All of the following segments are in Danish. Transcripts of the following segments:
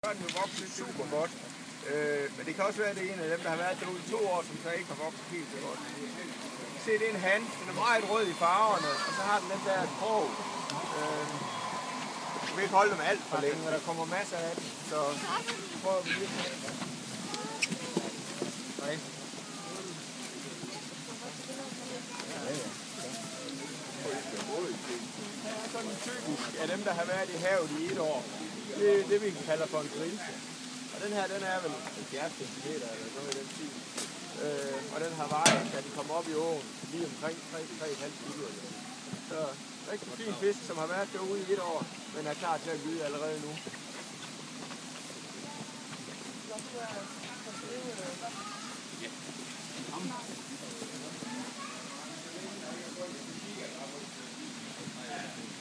Så er den jo vokset super godt. Men det kan også være, at det er en af dem, der har været derude i 2 år, som så ikke har vokset helt så godt. Se, det er en han. Den er meget rød i farverne, og så har den der krog. Du vil ikke holde dem alt for længe, og der kommer masser af dem. Så prøver vi lige. Nej. Sådan typisk af dem, der har været i havet i 1 år. Det er det, vi kalder for en grilse. Og den her, den er vel 70 cm eller noget i den stil. Og den har vejet, da den kom op i åen, lige omkring 3,5 kilo. Så rigtig fin fisk, som har været derude i 1 år, men er klar til at gyde allerede nu.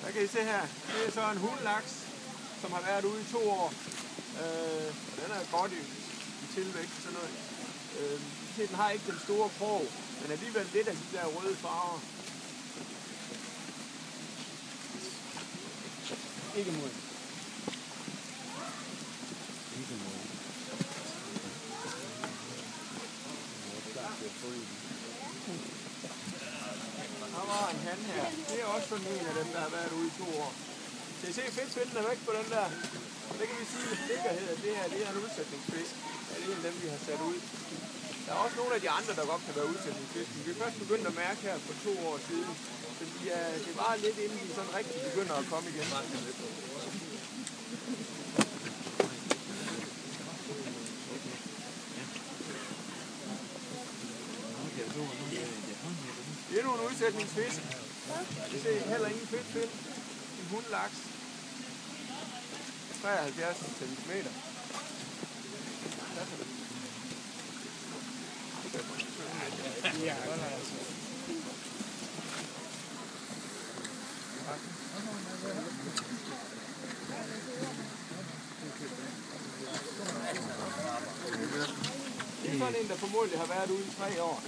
Der kan I se her, det er så en hundlaks, som har været ude i 2 år. Og den er godt i tilvækst og sådan noget. Den har ikke den store krog, men alligevel lidt af de der røde farver. Ikke mod. Der var en han her. Det er også sådan en af dem, der har været ude i 2 år. Kan I se fedtfinden er væk på den der? Det kan vi sige med sikkerhed, at det her det er en udsætningsfisk. Det er en af dem, vi har sat ud. Der er også nogle af de andre, der godt kan være udsætningsfisk. Vi er først begyndt at mærke her for 2 år siden. Så det var lidt inden de sådan rigtig begynder at komme igen. Det er nogle udsætningsfisk. Vi ser heller ingen fedtfind. En hundlaks. 73 cm. Ja, det er sådan en, der formodentlig har været ude i 3 år.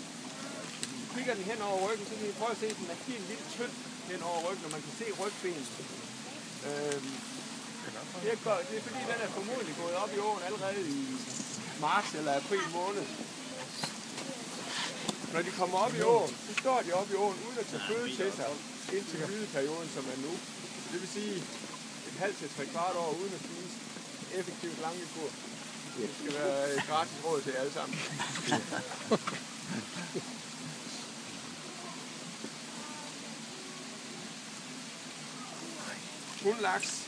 Kigger den hen over ryggen, så kan I prøve at se, at den er helt vildt tynd hen over ryggen, og man kan se rygbenet. Det er fordi, den er formodentlig gået op i åen allerede i marts eller april måned. Når de kommer op i åen, så står de op i åen uden at tage føde til sig indtil gydeperioden, som er nu. Det vil sige et halvt til 3/4 år uden at spise effektivt langekur. Det skal være et gratis råd til alle sammen. Hundlaks.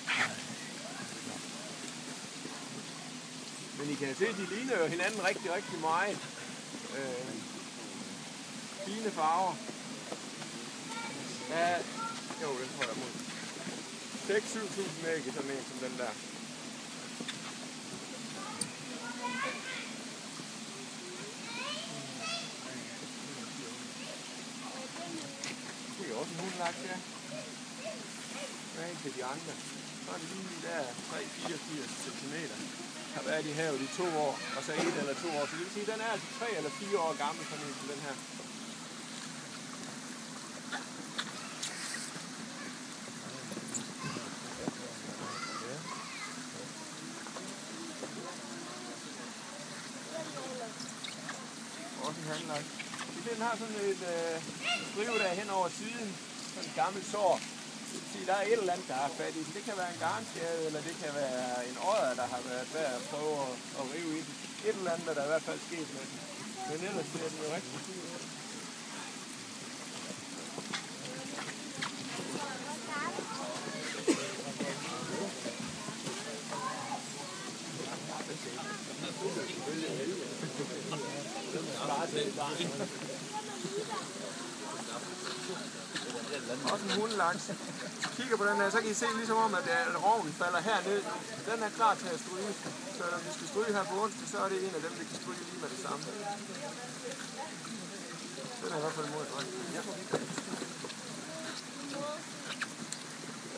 Men I kan se, at de ligner jo hinanden rigtig, rigtig meget. Fine farver. Ja, jo, det tror jeg mod. 6-7.000 æg i sådan en som den der. Det er også en hundlaks, ja. Hvad er til de andre? Så er det lige der 3-84 cm. Har været i havet i 2 år, og så 1 eller 2 år. Så det vil sige, at den er altså 3 eller 4 år gammel, sådan en som den her. Også en handlagt. Den har sådan et strive der hen over siden. Sådan et gammelt sår. Det vil sige, der er et eller andet, der er fat i den. Det kan være en garnskade, eller det kan være en odder, der har været værd at prøve at rive i den. Et eller andet, der er i hvert fald sket med den. Men ellers ser den jo rigtig fin ud. Også en hundelaks. Kigger på den her, så kan I se ligesom om, at roven falder herned. Den er klar til at stryge. Så når vi skal stryge her på onsdag, så er det en af dem, vi kan stryge lige med det samme. Den er i hvert fald mod drøm.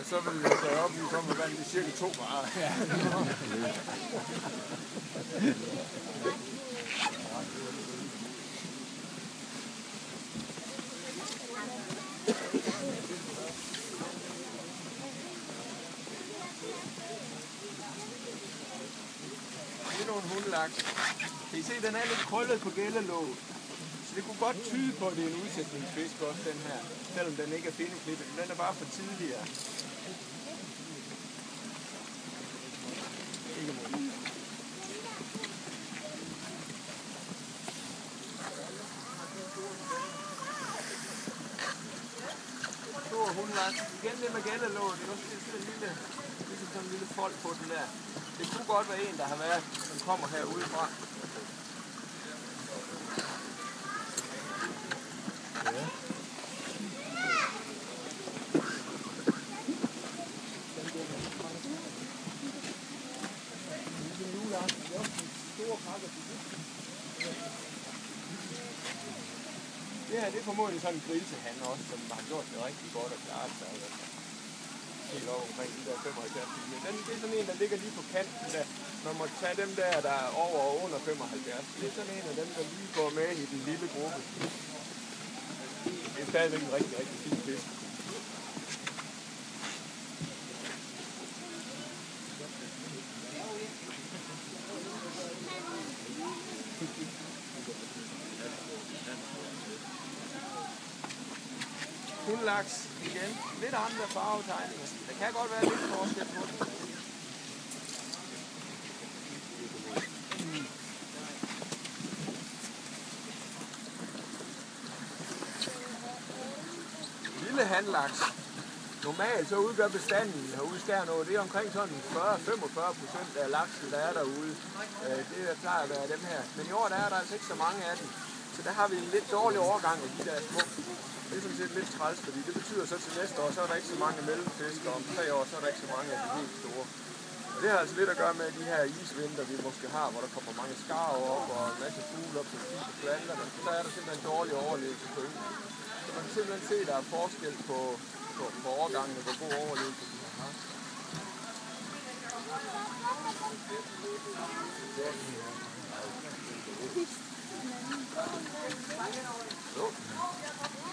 Og så vil vi tage op, vi kommer med vandet i cirka 2 grader. Ja. endnu en hundelaks. Kan I se, den er lidt krøllet på gællelåget. Så det kunne godt tyde på, at det er en udsætningsfisk også, den her. Selvom den ikke er findeklippet. Den er bare for tidligere. Ikke muligt. Stor hundelaks. Igen det med gællelåget. Det er også sådan en lille, ligesom sådan en lille fold på den der. Det kunne godt være en, der har været, som kommer herudefra. Ja. Det her, det er formodentlig sådan en grisehan også, som har gjort det rigtig godt og klaret sig. Helt over omkring de der 75 km. Det er sådan en, der ligger lige på kanten der. Man må tage dem der er over og under 75. Det er sådan en af dem, der lige går med i den lille gruppe. Det er stadigvæk en rigtig, rigtig fin fisk. Hundelaks igen. Lidt andre farvetegninger. Der kan godt være lidt forskel på det. Lille hanlaks. Normalt så udgør bestanden herude i Skjernå, det er omkring sådan 40-45% af laksen, der er derude. Det plejer at være dem her. Men i år der er der altså ikke så mange af dem. Så der har vi en lidt dårlig overgang af de der små. Det er sådan set lidt træls, fordi det betyder så til næste år, så er der ikke så mange mellemfisker, og om 3 år, så er der ikke så mange af de helt store. Og det har altså lidt at gøre med de her isvinter, vi måske har, hvor der kommer mange skarver op og en masse fugle op, som spiser planterne. Så er der simpelthen dårlig overlevelse på yngre. Så man kan simpelthen se, at der er forskel på årgangene, hvor god overlevelse de har haft. Så.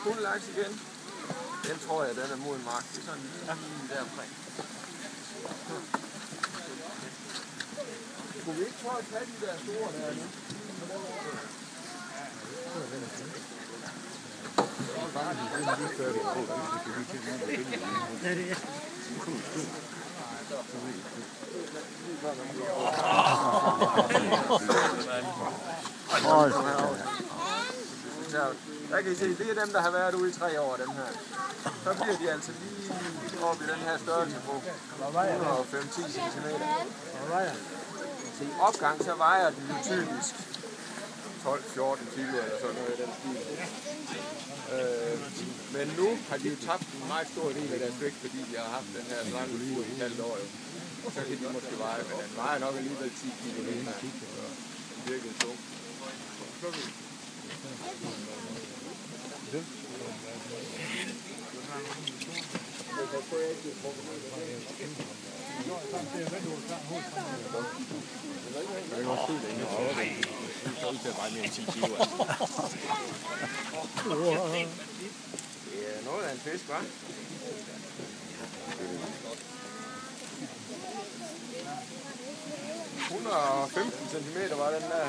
Hundelaks igen. Den tror jeg, den er mod en mark. Det er sådan lige der omkring. Kunne vi ikke prøve at tage de der store der nu? Der kan I se, det er dem, der har været ude i 3 år, dem her. Så bliver de altså lige oppe i den her størrelse på 105-10 cm. Så i opgang, så vejer den jo typisk 12-14 kilo eller sådan noget i den stil. Men nu har de jo tabt en meget stor del af deres vægt, fordi de har haft den her slange uge i et halvt år. Så kan de måske veje, men den vejer nok alligevel 10 kilo. Den virkelig tung. Det er også sygt inde over det. Det ser ud til at veje mere end 10 kilo. Det er noget af en fisk, hva'? ...115 cm var den der.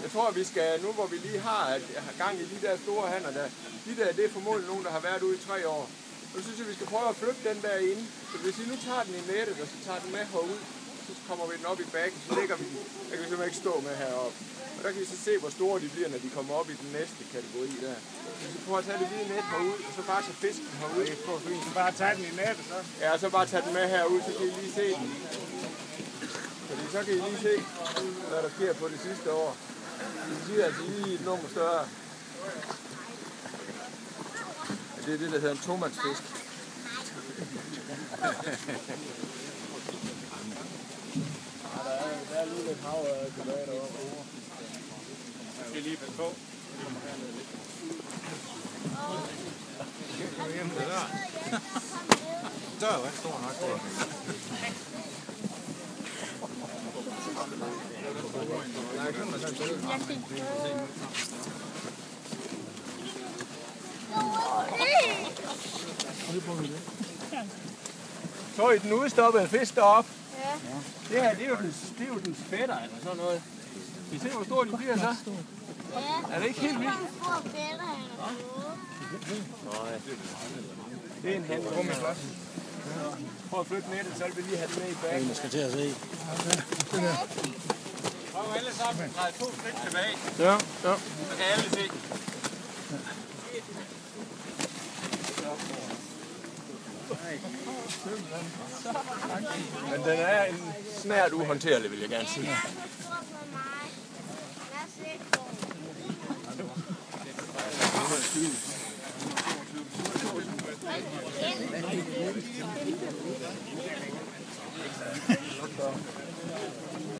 Jeg tror, at vi skal, nu hvor vi lige har gang i de der store hanner der, de der, det er formodentlig nogen, der har været ude i 3 år. Nu synes jeg, vi skal prøve at flytte den der ind. Så hvis I nu tager den i nettet, og så tager den med herud, så kommer vi den op i bagen, så lægger vi den. Jeg kan simpelthen ikke stå med heroppe. Og der kan I så se, hvor store de bliver, når de kommer op i den næste kategori der. Så vi prøver at tage det hvide net herud, og så bare tage fisken herud. Så bare tage den i nettet, så? Ja, så bare tage den med herud, så kan I lige se den. Fordi så kan I lige se, hvad der sker på det sidste år. Det bliver altså lige et nummer større. Det er det, der hedder en tomandsfisk. Der er lige lidt hav tilbage deroppe. Jeg skal lige passe på. Så er jo ikke stor nok på. Så I den udstoppede fisk deroppe? Ja. Det her, det er jo den spætter eller sådan noget. Kan I se, hvor stor de bliver så? Ja. Er det ikke helt vildt? En stor fætter, han har fået. Nej. Det er en hand. Kom med plads. Prøv at flytte nettet, så vil vi lige have det med i bagen. Jeg skal til at se. Prøv alle sammen. Der er 2 skridt tilbage. Ja, ja. Så kan alle se. Men den er en snært uhåndterlig, vil jeg gerne sige.